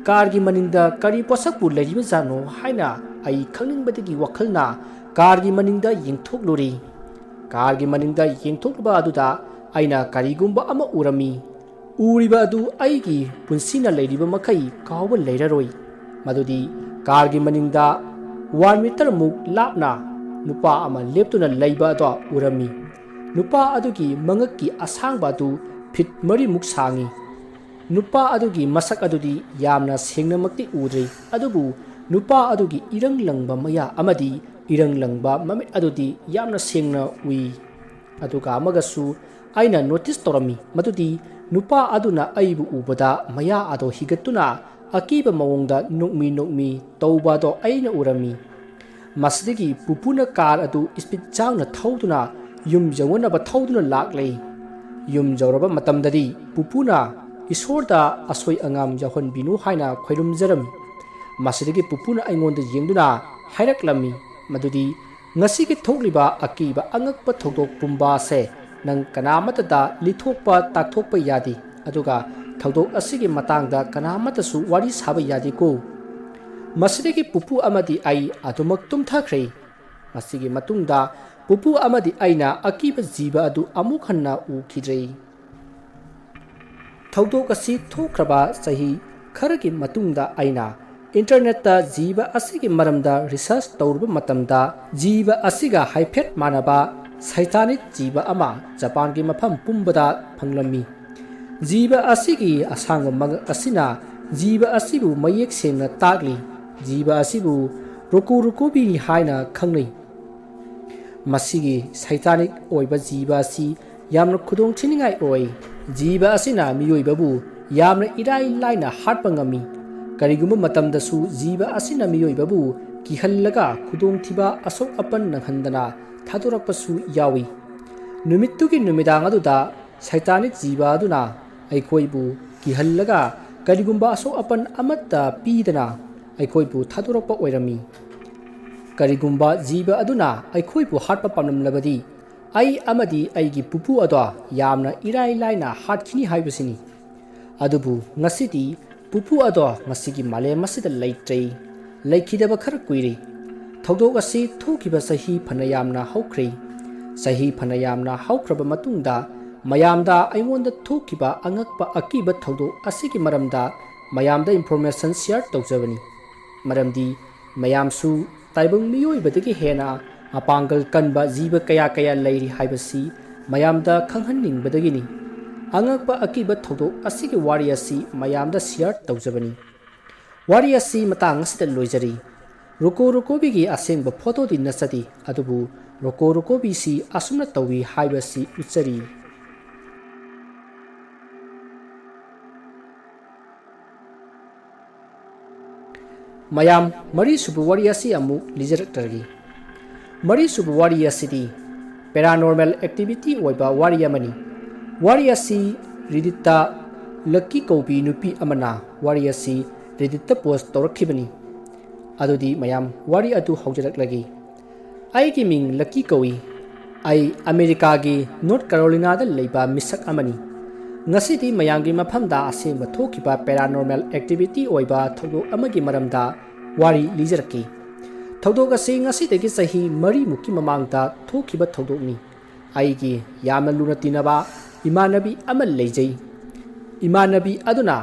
car gi maningda kari posakpu leiriba jano haina ai khangningbadagi wakhalna car gi maningda yengthokluri car gi maningda yengthokba aduda aina karigumba ama urami uriba adu aigi punsina leiriba makai kawba leiraroi ꯃꯗꯨꯗꯤ ꯀꯥꯔꯒꯤ ꯃꯅꯤꯡꯗ 1 metre ꯃꯨꯛ ꯂꯥꯞꯅ ꯅꯨꯄꯥ ꯑꯃ ꯂꯦꯞꯇꯨꯅ ꯂꯩꯕ ꯑꯗꯨ ꯎꯔꯝꯃꯤ꯫ ꯅꯨꯄꯥ ꯑꯗꯨꯒꯤ ꯃꯉꯛꯀꯤ ꯑꯁꯥꯡꯕ ꯑꯗꯨ ꯐꯤꯠ 4 ꯃꯨꯛ ꯁꯥꯡꯏ꯫ ꯅꯨꯄꯥ ꯑꯗꯨꯒꯤ ꯃꯁꯛ ꯑꯗꯨꯗꯤ ꯌꯥꯝꯅ ꯁꯦꯡꯅꯃꯛꯇꯤ ꯎꯗ꯭ꯔꯤ, ꯑꯗꯨꯕꯨ ꯅꯨꯄꯥ ꯑꯗꯨꯒꯤ ꯏꯔꯪ ꯂꯪꯕ ꯃꯌꯥ ꯑꯃꯗꯤ ꯏꯔꯪ ꯂꯪꯕ ꯃꯃꯤꯠ ꯑꯗꯨꯗꯤ ꯌꯥꯝꯅ ꯁꯦꯡꯅ ꯎꯏ꯫ ꯑꯗꯨꯒ ꯑꯃꯒꯁꯨ ꯑꯩꯅ ꯅꯣꯇꯤꯁ ꯇꯧꯔꯝꯃꯤ ꯃꯗꯨꯗꯤ ꯅꯨꯄꯥ ꯑꯗꯨꯅ ꯑꯩꯕꯨ ꯎꯕꯗ ꯃꯌꯥ ꯑꯗꯨ ꯍꯤꯒꯠꯇꯨꯅ ꯑꯀꯤꯕ ꯃꯑꯣꯡꯗ ꯅꯣꯛꯃꯤ ꯇꯧꯕ ꯑꯗꯨ ꯑꯩꯅ ꯎꯔꯝꯃꯤ꯫ ꯃꯁꯤꯗꯒꯤ ꯄꯨꯄꯨꯅ ꯀꯥꯔ ꯑꯗꯨ ꯁ꯭ꯄꯤꯗ ꯆꯥꯎꯅ ꯊꯧꯗꯨꯅ ꯌꯨꯝ ꯌꯧꯅꯅꯕ ꯊꯧꯗꯨꯅ ꯂꯥꯛꯂꯦ꯫ ꯌꯨꯝ ꯌꯧꯔꯕ ꯃꯇꯝꯗꯗꯤ ꯄꯨꯄꯨꯅ ꯏꯁꯣꯔꯗ ꯑꯁꯣꯏ ꯑꯉꯥꯝ ꯌꯥꯎꯍꯟꯕꯤꯅꯨ ꯍꯥꯏꯅ ꯈꯣꯏꯔꯨꯝꯖꯔꯝꯃꯤ꯫ ꯃꯁꯤꯗꯒꯤ ꯄꯨꯄꯨꯅ ꯑꯩꯉꯣꯟꯗ ꯌꯦꯡꯗꯨꯅ ꯍꯥꯏꯔꯛꯂꯝꯃꯤ ꯃꯗꯨꯗꯤ ꯉꯁꯤꯒꯤ ꯊꯣꯛꯂꯤꯕ ꯑꯀꯤꯕ ꯑꯉꯛꯄ ꯊꯧꯗꯣꯛ ꯄꯨꯝꯕ ꯑꯁꯦ ꯅꯪ ꯀꯅꯥꯃꯠꯇꯗ ꯂꯤꯊꯣꯛꯄ ꯇꯥꯛꯊꯣꯛꯄ ꯌꯥꯗꯦ, ꯑꯗꯨꯒ ꯊꯧꯗꯣꯛ ꯑꯁꯤꯒꯤ ꯃꯇꯥꯡꯗ ꯀꯅꯥꯃꯠꯇꯁꯨ ꯋꯥꯔꯤ ꯁꯥꯕ ꯌꯥꯗꯦꯀꯣ꯫ ꯃꯁꯤꯗꯒꯤ ꯄꯨꯄꯨ ꯑꯃꯗꯤ ꯑꯩ ꯑꯗꯨꯃꯛ ꯇꯨꯝꯊꯈ꯭ꯔꯦ꯫ ꯃꯁꯤꯒꯤ ꯃꯇꯨꯡꯗ ꯄꯨꯄꯨ ꯑꯃꯗꯤ ꯑꯩꯅ ꯑꯀꯤꯕ ꯖꯤꯕ ꯑꯗꯨ ꯑꯃꯨꯛ ꯍꯟꯅ ꯎꯈꯤꯗ꯭ꯔꯦ꯫ ꯊꯧꯗꯣꯛ ꯑꯁꯤ ꯊꯣꯛꯈ꯭ꯔꯕ ꯆꯍꯤ ꯈꯔꯒꯤ ꯃꯇꯨꯡꯗ ꯑꯩꯅ ꯏꯟꯇꯔꯅꯦꯠꯇ ꯖꯤꯕ ꯑꯁꯤꯒꯤ ꯃꯔꯝꯗ ꯔꯤꯁꯔꯆ ꯇꯧꯔꯨꯕ ꯃꯇꯝꯗ ꯖꯤꯕ ꯑꯁꯤꯒ ꯍꯥꯏꯐꯦꯠ ꯃꯥꯟꯅꯕ ꯁꯩꯇꯥꯅꯤꯛ ꯖꯤꯕ ꯑꯃ ꯖꯄꯥꯟꯒꯤ ꯃꯐꯝ ꯄꯨꯝꯕꯗ ꯐꯪꯂꯝꯃꯤ꯫ ꯖꯤꯕ ꯑꯁꯤꯒꯤ ꯑꯁꯥꯡꯕ ꯃꯉꯛ ꯑꯁꯤꯅ ꯖꯤꯕ ꯑꯁꯤꯕꯨ ꯃꯌꯦꯛ ꯁꯦꯡꯅ ꯇꯥꯛꯂꯤ꯫ ꯖꯤꯕ ꯑꯁꯤꯕꯨ ꯔꯣꯀꯣꯔꯣꯀꯣꯕꯤ ꯍꯥꯏꯅ ꯈꯪꯅꯩ꯫ ꯃꯁꯤꯒꯤ ꯁꯩꯇꯥꯅꯤꯛ ꯑꯣꯏꯕ ꯖꯤꯕ ꯑꯁꯤ ꯌꯥꯝꯅ ꯈꯨꯗꯣꯡꯊꯤꯅꯤꯡꯉꯥꯏ ꯑꯣꯏ꯫ ꯖꯤꯕ ꯑꯁꯤꯅ ꯃꯤꯑꯣꯏꯕꯕꯨ ꯌꯥꯝꯅ ꯏꯔꯥꯏ ꯂꯥꯏꯅ ꯍꯥꯠꯄ ꯉꯝꯃꯤ꯫ ꯀꯔꯤꯒꯨꯝꯕ ꯃꯇꯝꯗꯁꯨ ꯖꯤꯕ ꯑꯁꯤꯅ ꯃꯤꯑꯣꯏꯕꯕꯨ ꯀꯤꯍꯜꯂꯒ ꯈꯨꯗꯣꯡꯊꯤꯕ ꯑꯁꯣꯛ ꯑꯄꯟ ꯅꯪꯍꯟꯗꯅ ꯊꯥꯗꯣꯔꯛꯄꯁꯨ ꯌꯥꯎꯏ꯫ ꯅꯨꯃꯤꯠꯇꯨꯒꯤ ꯅꯨꯃꯤꯗꯥꯡ ꯑꯗꯨꯗ ꯁꯩꯇꯥꯅꯤꯛ ꯖꯤꯕ ꯑꯗꯨꯅ ꯑꯩꯈꯣꯏꯕꯨ ꯀꯤꯍꯜꯂꯒ ꯀꯔꯤꯒꯨꯝꯕ ꯑꯁꯣꯛ ꯑꯄꯟ ꯑꯃꯠꯇ ꯄꯤꯗꯅ ꯑꯩꯈꯣꯏꯕꯨ ꯊꯥꯗꯣꯔꯛꯄ ꯑꯣꯏꯔꯝꯃꯤ꯫ ꯀꯔꯤꯒꯨꯝꯕ ꯖꯤꯕ ꯑꯗꯨꯅ ꯑꯩꯈꯣꯏꯕꯨ ꯍꯥꯠꯄ ꯄꯥꯝꯂꯝꯂꯕꯗꯤ ꯑꯩ ꯑꯃꯗꯤ ꯑꯩꯒꯤ ꯄꯨꯄꯨ ꯑꯗꯣ ꯌꯥꯝꯅ ꯏꯔꯥꯏ ꯂꯥꯏꯅ ꯍꯥꯠꯈꯤꯅꯤ ꯍꯥꯏꯕꯁꯤꯅꯤ꯫ ꯑꯗꯨꯕꯨ ꯉꯁꯤꯗꯤ ꯄꯨꯄꯨ ꯑꯗꯣ ꯉꯁꯤꯒꯤ ꯃꯥꯂꯦꯝ ꯑꯁꯤꯗ ꯂꯩꯇ꯭ꯔꯦ, ꯂꯩꯈꯤꯗꯕ ꯈꯔ ꯀꯨꯏꯔꯦ꯫ ꯊꯧꯗꯣꯛ ꯑꯁꯤ ꯊꯣꯛꯈꯤꯕ ꯆꯍꯤ ꯐꯅ ꯌꯥꯝꯅ ꯍꯧꯈ꯭ꯔꯦ꯫ ꯆꯍꯤ ꯐꯅ ꯌꯥꯝꯅ ꯍꯧꯈ꯭ꯔꯕ ꯃꯇꯨꯡꯗ ꯃꯌꯥꯝꯗ ꯑꯩꯉꯣꯟꯗ ꯊꯣꯛꯈꯤꯕ ꯑꯉꯛꯄ ꯑꯀꯤꯕ ꯊꯧꯗꯣꯛ ꯑꯁꯤꯒꯤ ꯃꯔꯝꯗ ꯃꯌꯥꯝꯗ ꯏꯟꯐꯣꯔꯃꯦꯁꯟ ꯁꯤꯌꯔ ꯇꯧꯖꯕꯅꯤ꯫ ꯃꯔꯝꯗꯤ ꯃꯌꯥꯝꯁꯨ ꯇꯥꯏꯕꯪ ꯃꯤꯑꯣꯏꯕꯗꯒꯤ ꯍꯦꯟꯅ ꯃꯄꯥꯡꯒꯜ ꯀꯟꯕ ꯖꯤꯕ ꯀꯌꯥ ꯂꯩꯔꯤ ꯍꯥꯏꯕꯁꯤ ꯃꯌꯥꯝꯗ ꯈꯪꯍꯟꯅꯤꯡꯕꯗꯒꯤꯅꯤ꯫ ꯑꯉꯛꯄ ꯑꯀꯤꯕ ꯊꯧꯗꯣꯛ ꯑꯁꯤꯒꯤ ꯋꯥꯔꯤ ꯑꯁꯤ ꯃꯌꯥꯝꯗ ꯁꯤꯌꯔ ꯇꯧꯖꯕꯅꯤ꯫ ꯋꯥꯔꯤ ꯑꯁꯤ ꯃꯇꯥꯡ ꯑꯁꯤꯗ ꯂꯣꯏꯖꯔꯤ꯫ ꯔꯣꯀꯣꯔꯣꯀꯣꯕꯤꯒꯤ ꯑꯁꯦꯡꯕ ꯐꯣꯇꯣꯗꯤ ꯅꯠꯆꯗꯦ, ꯑꯗꯨꯕꯨ ꯔꯣꯀꯣꯔꯣꯀꯣꯕꯤꯁꯤ ꯑꯁꯨꯝꯅ ꯇꯧꯏ ꯍꯥꯏꯕꯁꯤ ꯎꯠꯆꯔꯤ꯫ ꯃꯌꯥꯝ ꯃꯔꯤꯁꯨꯕ ꯋꯥꯔꯤ ꯑꯁꯤ ꯑꯃꯨꯛ ꯂꯤꯖꯔꯛꯂꯒꯦ꯫ ꯃꯔꯤꯁꯨꯕ ꯋꯥꯔꯤ ꯑꯁꯤꯗꯤ ꯄꯦꯔꯥꯅꯣꯔꯃꯦꯜ ꯑꯦꯛꯇꯤꯚꯤꯇꯤ ꯑꯣꯏꯕ ꯋꯥꯔꯤ ꯑꯃꯅꯤ꯫ ꯋꯥꯔꯤ ꯑꯁꯤ ꯔꯤꯗꯤꯠꯇ ꯂꯛꯀꯤ ꯀꯧꯕꯤ ꯅꯨꯄꯤ ꯑꯃꯅ ꯋꯥꯔꯤ ꯑꯁꯤ ꯔꯤꯗꯤꯠꯇ ꯄꯣꯁꯠ ꯇꯧꯔꯛꯈꯤꯕꯅꯤ꯫ ꯑꯗꯨꯗꯤ ꯃꯌꯥꯝ ꯋꯥꯔꯤ ꯑꯗꯨ ꯍꯧꯖꯔꯛꯂꯒꯦ꯫ ꯑꯩꯒꯤ ꯃꯤꯡ ꯂꯛꯀꯤ ꯀꯧꯏ꯫ ꯑꯩ ꯑꯃꯦꯔꯤꯀꯥꯒꯤ ꯅꯣꯔꯠ ꯀꯦꯔꯣꯂꯤꯅꯥꯗ ꯂꯩꯕ ꯃꯤꯁꯛ ꯑꯃꯅꯤ꯫ ꯉꯁꯤꯗꯤ ꯃꯌꯥꯝꯒꯤ ꯃꯐꯝꯗ ꯑꯁꯦꯡꯕ ꯊꯣꯛꯈꯤꯕ ꯄꯦꯔꯥꯅꯣꯔꯃꯦꯜ ꯑꯦꯛꯇꯤꯚꯤꯇꯤ ꯑꯣꯏꯕ ꯊꯧꯗꯣꯛ ꯑꯃꯒꯤ ꯃꯔꯝꯗ ꯋꯥꯔꯤ ꯂꯤꯖꯔꯛꯀꯦ꯫ ꯊꯧꯗꯣꯛ ꯑꯁꯤ ꯉꯁꯤꯗꯒꯤ ꯆꯍꯤ 4ꯃꯨꯛꯀꯤ ꯃꯃꯥꯡꯗ ꯊꯣꯛꯈꯤꯕ ꯊꯧꯗꯣꯛꯅꯤ꯫ ꯑꯩꯒꯤ ꯌꯥꯝꯅ ꯂꯨꯅ ꯇꯤꯟꯅꯕ ꯏꯃꯥꯟꯅꯕꯤ ꯑꯃ ꯂꯩꯖꯩ꯫ ꯏꯃꯥꯟꯅꯕꯤ ꯑꯗꯨꯅ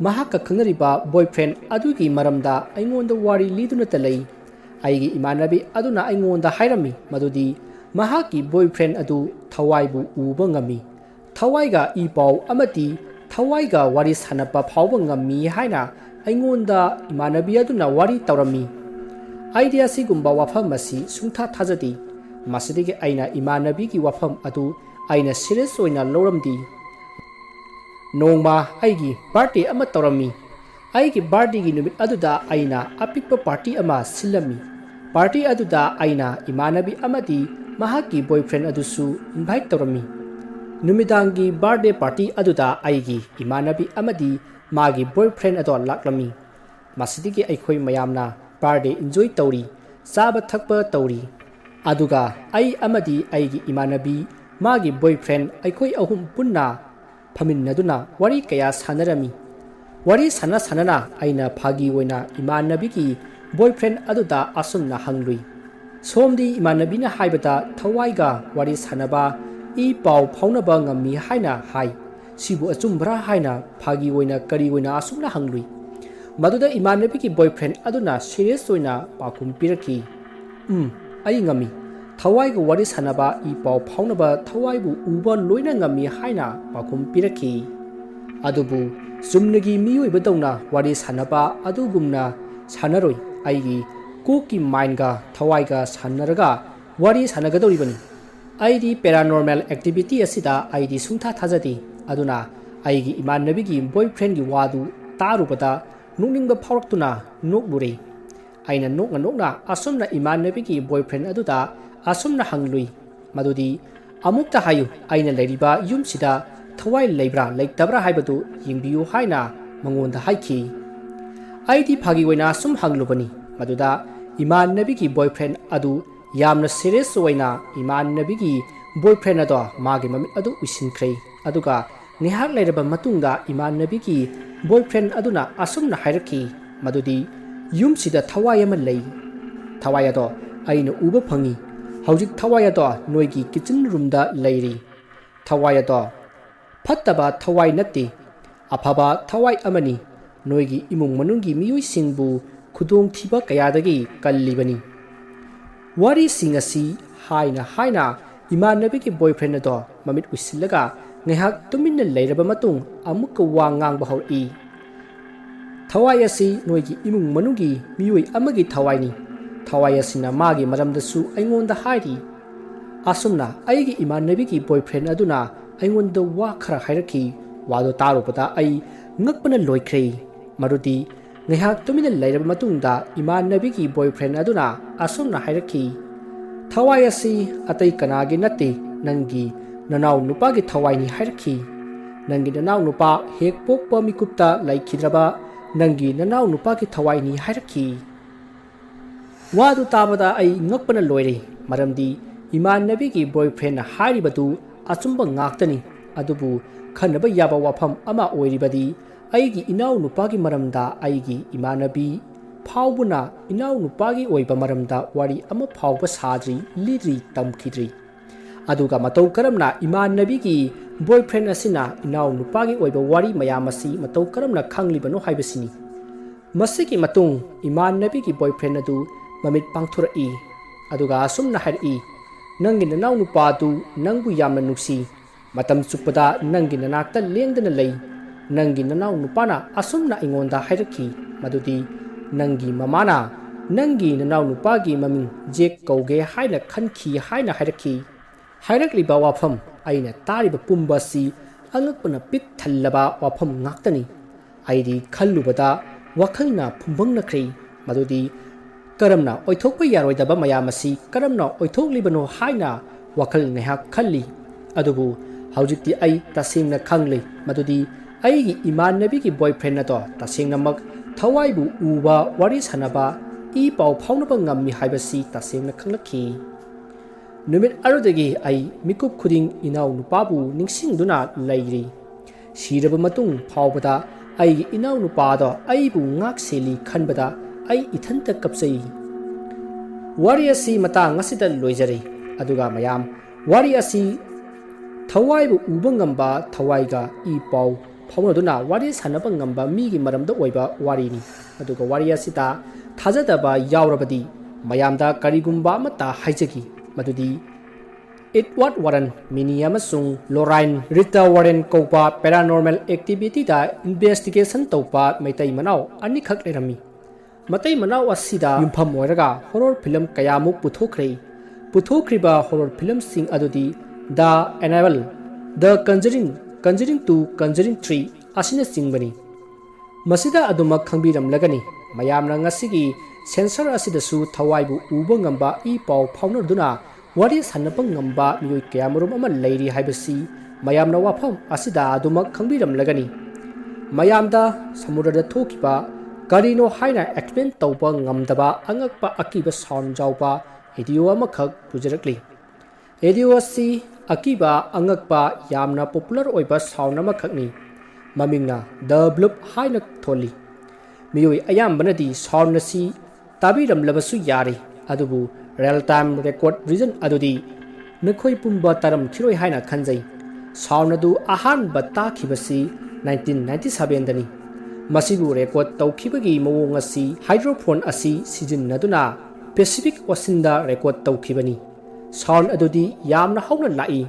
ꯃꯍꯥꯛꯀ ꯈꯪꯅꯔꯤꯕ ꯕꯣꯏꯐ꯭ꯔꯦꯟ ꯑꯗꯨꯒꯤ ꯃꯔꯝꯗ ꯑꯩꯉꯣꯟꯗ ꯋꯥꯔꯤ ꯂꯤꯗꯨꯅꯇ ꯂꯩ꯫ ꯑꯩꯒꯤ ꯏꯃꯥꯟꯅꯕꯤ ꯑꯗꯨꯅ ꯑꯩꯉꯣꯟꯗ ꯍꯥꯏꯔꯝꯃꯤ ꯃꯗꯨꯗꯤ ꯃꯍꯥꯛꯀꯤ ꯕꯣꯏꯐ꯭ꯔꯦꯟ ꯑꯗꯨ ꯊꯋꯥꯏꯕꯨ ꯎꯕ ꯉꯝꯃꯤ, ꯊꯋꯥꯏꯒ ꯏ ꯄꯥꯎ ꯑꯃꯗꯤ ꯊꯋꯥꯏꯒ ꯋꯥꯔꯤ ꯁꯥꯟꯅꯕ ꯐꯥꯎꯕ ꯉꯝꯃꯤ ꯍꯥꯏꯅ ꯑꯩꯉꯣꯟꯗ ꯏꯃꯥꯟꯅꯕꯤ ꯑꯗꯨꯅ ꯋꯥꯔꯤ ꯇꯧꯔꯝꯃꯤ꯫ ꯑꯩꯗꯤ ꯑꯁꯤꯒꯨꯝꯕ ꯋꯥꯐꯝ ꯑꯁꯤ ꯁꯨꯡꯊꯥ ꯊꯥꯖꯗꯦ꯫ ꯃꯁꯤꯗꯒꯤ ꯑꯩꯅ ꯏꯃꯥꯟꯅꯕꯤꯒꯤ ꯋꯥꯐꯝ ꯑꯗꯨ ꯑꯩꯅ ꯁꯤꯔꯤꯌꯁ ꯑꯣꯏꯅ ꯂꯧꯔꯝꯗꯦ꯫ ꯅꯣꯡꯃ ꯑꯩꯒꯤ ꯕꯥꯔꯊꯗꯦ ꯑꯃ ꯇꯧꯔꯝꯃꯤ꯫ ꯑꯩꯒꯤ ꯕꯥꯔꯊꯗꯦꯒꯤ ꯅꯨꯃꯤꯠ ꯑꯗꯨꯗ ꯑꯩꯅ ꯑꯄꯤꯛꯄ ꯄꯥꯔꯇꯤ ꯑꯃ ꯁꯤꯜꯂꯝꯃꯤ꯫ ꯄꯥꯔꯇꯤ ꯑꯗꯨꯗ ꯑꯩꯅ ꯏꯃꯥꯟꯅꯕꯤ ꯑꯃꯗꯤ ꯃꯍꯥꯛꯀꯤ ꯕꯣꯏꯐ꯭ꯔꯦꯟ ꯑꯗꯨꯁꯨ ꯏꯟꯚꯥꯏꯠ ꯇꯧꯔꯝꯃꯤ꯫ ꯅꯨꯃꯤꯗꯥꯡꯒꯤ ꯕꯥꯔꯊꯗꯦ ꯄꯥꯔꯇꯤ ꯑꯗꯨꯗ ꯑꯩꯒꯤ ꯏꯃꯥꯟꯅꯕꯤ ꯑꯃꯗꯤ ꯃꯥꯒꯤ ꯕꯣꯏꯐ꯭ꯔꯦꯟ ꯑꯗꯣ ꯂꯥꯛꯂꯝꯃꯤ꯫ ꯃꯁꯤꯗꯒꯤ ꯑꯩꯈꯣꯏ ꯃꯌꯥꯝꯅ ꯕꯥꯔꯊꯗꯦ ꯏꯟꯖꯣꯏ ꯇꯧꯔꯤ, ꯆꯥꯕ ꯊꯛꯄ ꯇꯧꯔꯤ꯫ ꯑꯗꯨꯒ ꯑꯩ ꯑꯃꯗꯤ ꯑꯩꯒꯤ ꯏꯃꯥꯟꯅꯕꯤ ꯃꯥꯒꯤ ꯕꯣꯏꯐ꯭ꯔꯦꯟ ꯑꯩꯈꯣꯏ ꯑꯍꯨꯝ ꯄꯨꯟꯅ ꯐꯝꯃꯤꯟꯅꯗꯨꯅ ꯋꯥꯔꯤ ꯀꯌꯥ ꯁꯥꯟꯅꯔꯝꯃꯤ꯫ ꯋꯥꯔꯤ ꯁꯥꯟꯅꯅ ꯑꯩꯅ ꯐꯥꯒꯤ ꯑꯣꯏꯅ ꯏꯃꯥꯟꯅꯕꯤꯒꯤ ꯕꯣꯏꯐ꯭ꯔꯦꯟ ꯑꯗꯨꯗ ꯑꯁꯨꯝꯅ ꯍꯪꯂꯨꯏ, ꯁꯣꯝꯗꯤ ꯏꯃꯥꯟꯅꯕꯤꯅ ꯍꯥꯏꯕꯗ ꯊꯋꯥꯏꯒ ꯋꯥꯔꯤ ꯁꯥꯟꯅꯕ, ꯏ ꯄꯥꯎ ꯐꯥꯎꯅꯕ ꯉꯝꯃꯤ ꯍꯥꯏꯅ ꯍꯥꯏ꯫ ꯁꯤꯕꯨ ꯑꯆꯨꯝꯕ꯭ꯔꯥ ꯍꯥꯏꯅ ꯐꯥꯒꯤ ꯑꯣꯏꯅ ꯀꯔꯤ ꯑꯣꯏꯅ ꯑꯁꯨꯝꯅ ꯍꯪꯂꯨꯏ꯫ Maduda imanabiki boyfriend aduna serious oina pakum piraki. Ai ngami. Thawai gu wari sanaba I pau phaunaba thawai bu uba loina ngami haina pakum piraki. Adubu sumnagi miyoi badawna wari sanaba adugumna sanaroi aigi koki mind ga thawai ga sanaraga wari sanagadoribani. Aidi paranormal activity asida aidi sungtha thajadi aduna aigi imanabigi boyfriend gi wadu tarubada nukningba phawraktuna noklure. Aina nokna asumna imanabigi boyfriend aduda asumna hanglui madudi amukta hayu aina leiriba yumsida thawai leibra leitabra haibadu yingbiu haina mangonda haiki. Aidi phagi oina sum hanglubani maduda imanabigi boyfriend adu yamna serious oina imanabigi boyfriend ado magi mami adu usinkhre aduga nihak leiraba matungda imanabigi boyfriend aduna asumna hairaki madudi yumsida thawai ama lei thawai ado aina uba phangi hawjik thawai ado noigi kitchen room da leiri thawai ado phattaba thawai natti aphaba thawai amani noigi imung manungi miyoi singbu khudong thiba kayadagi kallibani. Wari singasi haina imanabigi boyfriend ado mamit usillaga ngahak tuminna leiraba matung amukka wa ngang bahori. Thawai asi noigi imung manungi miyoi amagi thawai ni. Thawai asina magi maramdasu aingonda hairi. Asumna aigi imanabigi boyfriend aduna aingonda wa khara hairaki wado tarubada ai ngakpana loikhre marudi ngahak tumina leiraba matungda imanabigi boyfriend aduna asumna hairaki. Thawai asi atai kanagi natti nangi nanau nupagi thawai ni hairaki. Nangi nanau nupa hek pokpa mikupta laikhidraba nangi nanau nupagi thawai ni hairaki. Wadu tabada ai ngakpana loire maramdi imanabigi boyfriend hairibadu achumba ngaktani adubu khanaba yaba wafam ama oiribadi aigi inau nupagi maramda aigi imanabi phawbuna inau nupagi oiba maramda wari ama phawba sadri lidri tamkhidri aduga matau karamna imanabigi boyfriend asina inau nupagi oiba wari mayamasi matau karamna khanglibano haibasini. Masiki matung imanabigi boyfriend adu mamit pangthurai aduga asumna hairi nangi nanau nupadu nangbu yamna nuksi matam chupada nangi nanakta lengdana lei nangi nanau nupana asumna ingonda hairaki madudi nangi mamana nangi nanau nupagi maming jek kauge haina khanki haina hairaki. Hairakliba wafam aina tariba pumbasi angakpana pik thallaba wafam ngaktani aidi khallubada wakhalna phumbangnakhre madudi karamna oithokpa yaroidaba mayamasi karamna oithoklibano haina wakhal ngahak khalli adubu haujikti ai tasengna khangle madudi aigi imanabigi boyfriend ado tasengnamak thawaibu uba wari sanaba I pau phaunaba ngammi haibasi tasengna khanglakhi. Numit arudagi ai mikup khuding inau nupabu ningsingduna leiri siraba matung phawbada aigi inau nupado aibu ngak seli khanbada ai ithanta kapsai. Wari asi matang asida loijari aduga mayam wari asi thawai bu uba ngamba thawai ga I pau phaunaduna wari sanaba ngamba migi maramda oiba wari ni aduga wari asita thajadaba yaurabadi mayamda karigumba amata haijagi madudi Edward Warren Mini amasung Lorraine Rita Warren kaupa paranormal activity da investigation taupa maitai manau anikhak lerami. Matai manau asida yumpham oiraga horror film kayamuk puthokriba horror film sing adudi The Annabelle, The Conjuring 2, Conjuring 3 asina singbani. Masida adumak khangbiram lagani mayamna ngasigi sensor asidasu thawaibu uba ngamba I pau phaunaduna wari sanapang ngamba miyoi kayamarum ama leiri haibasi mayamna wafam asida adumak khangbiram lagani. Mayamda Samudrada thokiba karino haina explain tauba ngamdaba angakpa akiba sound jawba video amakhak pujarakli. Video asi akiba angakpa yamna popular oiba sound amakhakni mamingna The Bloop haina tholi. Miyoi ayambanadi sound asi tabiram labasu yari adubu real time record region adudi nakhoi pumba taram khiroi haina khanjai. Sound adu ahan bata khibasi 1997 dani ꯃꯁꯤꯕꯨ record ꯇꯧꯈꯤꯕꯒꯤ ꯃꯑꯣꯡ ꯑꯁꯤ ꯍꯥꯏꯗ꯭ꯔꯣꯐꯣꯟ ꯑꯁꯤ ꯁꯤꯖꯤꯟꯅꯗꯨꯅ Pacific ꯑꯣꯁꯤꯟꯗ record ꯇꯧꯈꯤꯕꯅꯤ sound ꯑꯗꯨꯗꯤ ꯌꯥꯝꯅ ꯍꯧꯅ ꯂꯥꯛꯏ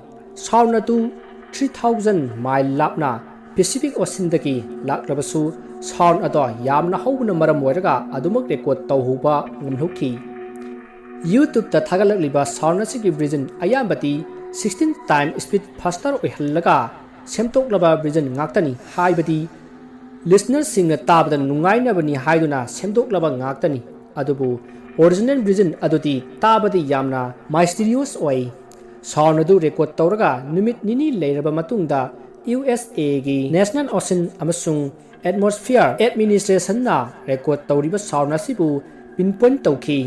ꯁꯥꯎꯟ ꯑꯗꯨ 3000 ꯃꯥꯏꯜ ꯂꯥꯞꯅ ꯄꯦꯁꯤꯐꯤꯛ ꯑꯣꯁꯤꯟꯗꯒꯤ ꯂꯥꯛꯂꯕꯁꯨ ꯁꯥꯎꯟ ꯑꯗꯣ ꯌꯥꯝꯅ ꯍꯧꯕꯅ ꯃꯔꯝ ꯑꯣꯏꯔꯒ ꯑꯗꯨꯃꯛ ꯔꯦꯀꯣꯔꯗ ꯇꯧꯍꯧꯕ ꯉꯝꯍꯧꯈꯤ ꯌꯨꯇ꯭ꯌꯨꯕꯇ ꯊꯥꯒꯠꯂꯛꯂꯤꯕ ꯁꯥꯎꯟ ꯑꯁꯤꯒꯤ ꯚꯔꯖꯟ ꯑꯌꯥꯝꯕꯗꯤ 16 ꯇꯥꯏꯝ ꯁ꯭ꯄꯤꯗ ꯐꯥꯁꯇꯔ ꯑꯣꯏꯍꯜꯂꯒ ꯁꯦꯝꯗꯣꯛꯂꯕ ꯚꯔꯖꯟ ꯉꯥꯛꯇꯅꯤ ꯍꯥꯏꯕꯗꯤ ꯂꯤꯁꯅꯔꯁꯤꯡꯅ ꯇꯥꯕꯗ ꯅꯨꯡꯉꯥꯏꯅꯕꯅꯤ ꯍꯥꯏꯗꯨꯅ ꯁꯦꯝꯗꯣꯛꯂꯕ ꯉꯥꯛꯇꯅꯤ ꯑꯗꯨꯕꯨ ꯑꯣꯔꯤꯖꯤꯅꯦꯜ ꯚꯔꯖꯟ ꯑꯗꯨꯗꯤ ꯇꯥꯕꯗ ꯌꯥꯝꯅ ꯃꯥꯏꯁꯇꯤꯔꯤꯌꯁ ꯑꯣꯏ ꯁꯥꯎꯟ ꯑꯗꯨ ꯔꯦꯀꯣꯔꯗ ꯇꯧꯔꯒ ꯅꯨꯃꯤꯠ ꯅꯤꯅꯤ ꯂꯩꯔꯕ ꯃꯇꯨꯡꯗ USAꯒꯤ ꯅꯦꯁꯅꯦꯜ ꯑꯣꯁꯤꯟ ꯑꯃꯁꯨꯡ ꯑꯦꯠꯃꯣꯁꯐꯤꯌꯔ ꯑꯦꯗꯃꯤꯅꯤꯁꯇ꯭ꯔꯦꯁꯟꯅ ꯔꯦꯀꯣꯔꯗ ꯇꯧꯔꯤꯕ ꯁꯥꯎꯟ ꯑꯁꯤꯕꯨ ꯄꯤꯟꯄꯣꯏꯟꯠ ꯇꯧꯈꯤ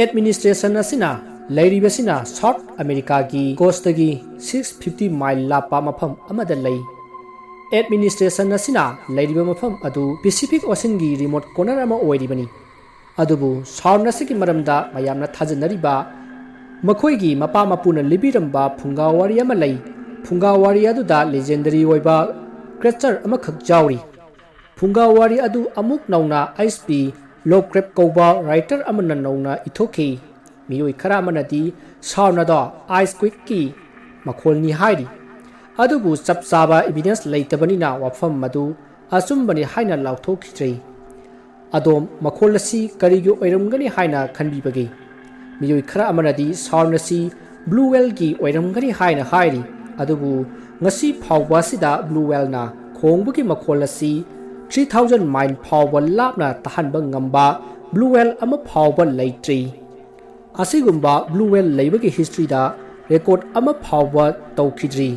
ꯑꯦꯗꯃꯤꯅꯤꯁꯇ꯭ꯔꯦꯁꯟ ꯑꯁꯤꯅ ꯂꯩꯔꯤꯕꯁꯤꯅ ꯁꯥꯎꯊ ꯑꯃꯦꯔꯤꯀꯥꯒꯤ ꯀꯣꯁꯇꯒꯤ 650 ꯃꯥꯏꯜ ꯂꯥꯞꯄ ꯃꯐꯝ ꯑꯃꯗ ꯂꯩ ꯑꯦꯗꯃꯤꯅꯤꯁꯇ꯭ꯔꯦꯁꯟ ꯑꯁꯤꯅ ꯂꯩꯔꯤꯕ ꯃꯐꯝ ꯑꯗꯨ ꯄꯦꯁꯤꯐꯤꯛ ꯑꯣꯁꯤꯟꯒꯤ ꯔꯤꯃꯣꯠ ꯀꯣꯔꯅꯔ ꯑꯃ ꯑꯣꯏꯔꯤꯕꯅꯤ ꯑꯗꯨꯕꯨ ꯁꯥꯎꯟ ꯑꯁꯤꯒꯤ ꯃꯔꯝꯗ ꯃꯌꯥꯝꯅ ꯊꯥꯖꯅꯔꯤꯕ ꯃꯈꯣꯏꯒꯤ ꯃꯄꯥ ꯃꯄꯨꯅ ꯂꯤꯕꯤꯔꯝꯕ ꯐꯨꯡꯒꯥ ꯋꯥꯔꯤ ꯑꯃ ꯂꯩ ꯐꯨꯡꯒꯥ ꯋꯥꯔꯤ ꯑꯗꯨꯗ ꯂꯦꯖꯦꯟꯗꯔꯤ ꯑꯣꯏꯕ ꯀ꯭ꯔꯦꯆꯔ ꯑꯃꯈꯛ ꯌꯥꯎꯔꯤ ꯐꯨꯡꯒꯥ ꯋꯥꯔꯤ ꯑꯗꯨ ꯑꯃꯨꯛ ꯅꯧꯅ HP ꯂꯣꯚꯀ꯭ꯔꯦꯐ ꯀꯧꯕ ꯔꯥꯏꯇꯔ ꯑꯃꯅ ꯅꯧꯅ ꯏꯊꯣꯛꯈꯤ ꯃꯤꯑꯣꯏ ꯈꯔ ꯑꯃꯅꯗꯤ ꯁꯥꯎꯟ ꯑꯗꯣ ꯑꯥꯏꯁ ꯀ꯭ꯋꯤꯛꯀꯤ ꯃꯈꯣꯜꯅꯤ ꯍꯥꯏꯔꯤ ꯑꯗꯨꯕꯨ ꯆꯞ ꯆꯥꯕ ꯏꯚꯤꯗꯦꯟꯁ ꯂꯩꯇꯕꯅꯤꯅ ꯋꯥꯐꯝ ꯑꯗꯨ ꯑꯆꯨꯝꯕꯅꯤ ꯍꯥꯏꯅ ꯂꯥꯎꯊꯣꯛꯈꯤꯗ꯭ꯔꯦ ꯑꯗꯣꯝ ꯃꯈꯣꯜ ꯑꯁꯤ ꯀꯔꯤꯒꯤ ꯑꯣꯏꯔꯝꯒꯅꯤ ꯍꯥꯏꯅ ꯈꯟꯕꯤꯕꯒꯦ ꯃꯤꯑꯣꯏ ꯈꯔ ꯑꯃꯅꯗꯤ ꯁꯥꯎꯟ ꯑꯁꯤ ꯕ꯭ꯂꯨ ꯋꯦꯜꯒꯤ ꯑꯣꯏꯔꯝꯒꯅꯤ ꯍꯥꯏꯅ ꯍꯥꯏꯔꯤ ꯑꯗꯨꯕꯨ ꯉꯁꯤ ꯐꯥꯎꯕ ꯑꯁꯤꯗ ꯕ꯭ꯂꯨ ꯋꯦꯜꯅ ꯈꯣꯡꯕꯒꯤ ꯃꯈꯣꯜ ꯑꯁꯤ 3000 ꯃꯥꯏꯜ ꯐꯥꯎꯕ ꯂꯥꯞꯅ ꯇꯥꯍꯟꯕ ꯉꯝꯕ ꯕ꯭ꯂꯨ ꯋꯦꯜ ꯑꯃ ꯐꯥꯎꯕ ꯂꯩꯇ꯭ꯔꯤ ꯑꯁꯤꯒꯨꯝꯕ ꯕ꯭ꯂꯨ ꯋꯦꯜ ꯂꯩꯕꯒꯤ ꯍꯤꯁꯇ꯭ꯔꯤꯗ ꯔꯦꯀꯣꯔꯗ ꯑꯃ ꯐꯥꯎꯕ ꯇꯧꯈꯤꯗ꯭ꯔꯤ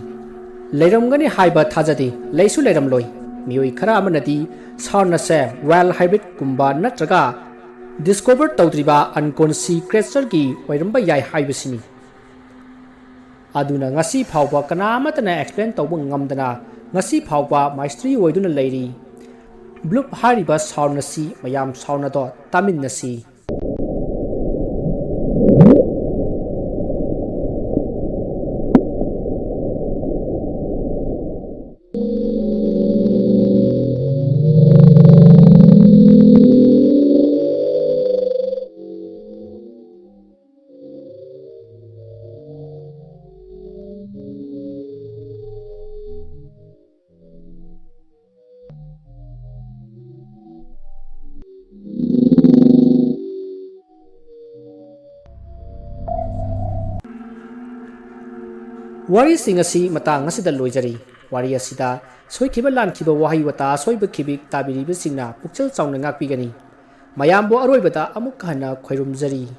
ꯂꯩꯔꯝꯒꯅꯤ ꯍꯥꯏꯕ ꯊꯥꯖꯗꯦ ꯂꯩꯁꯨ ꯂꯩꯔꯝꯂꯣꯏ ꯃꯤꯑꯣꯏ ꯈꯔ ꯑꯃꯅꯗꯤ ꯁꯥꯎꯟ ꯑꯁꯦ ꯋꯦꯜ ꯍꯥꯏꯕ꯭ꯔꯤꯗꯀꯨꯝꯕ ꯅꯠꯇ꯭ꯔꯒ ꯗꯤꯁꯀꯣꯚꯔ ꯇꯧꯗ꯭ꯔꯤꯕ ꯑꯟꯀꯣꯟꯁꯤ ꯀ꯭ꯔꯦꯆꯔꯒꯤ ꯑꯣꯏꯔꯝꯕ ꯌꯥꯏ ꯍꯥꯏꯕꯁꯤꯅꯤ ꯑꯗꯨꯅ ꯉꯁꯤ ꯐꯥꯎꯕ ꯀꯅꯥꯃꯠꯇꯅ ꯑꯦꯛꯁꯄ꯭ꯂꯦꯟ ꯇꯧꯕ ꯉꯝꯗꯅ ꯉꯁꯤ ꯐꯥꯎꯕ ꯃꯥꯏꯁꯇ꯭ꯔꯤ ꯑꯣꯏꯗꯨꯅ ꯂꯩꯔꯤ ꯕ꯭ꯂꯨꯞ ꯍꯥꯏꯔꯤꯕ ꯁꯥꯎꯟ ꯑꯁꯤ ꯃꯌꯥꯝ ꯁꯥꯎꯟ ꯑꯗꯣ ꯇꯥꯃꯤꯟꯅꯁꯤ ꯋꯥꯔꯤꯁꯤꯡ ꯑꯁꯤ ꯃꯇꯥꯡ ꯑꯁꯤꯗ ꯂꯣꯏꯖꯔꯤ ꯋꯥꯔꯤ ꯑꯁꯤꯗ ꯁꯣꯏꯈꯤꯕ ꯂꯥꯟꯈꯤꯕ ꯋꯥꯍꯩ ꯋꯥꯇꯥ ꯑꯁꯣꯏꯕ ꯈꯤꯕꯤꯛ ꯇꯥꯕꯤꯔꯤꯕꯁꯤꯡꯅ ꯄꯨꯛꯆꯦꯜ ꯆꯥꯎꯅ ꯉꯥꯛꯄꯤꯒꯅꯤ ꯃꯌꯥꯝꯕꯨ ꯑꯔꯣꯏꯕꯗ ꯑꯃꯨꯛ ꯍꯟꯅ ꯈꯣꯏꯔꯨꯝꯖꯔꯤ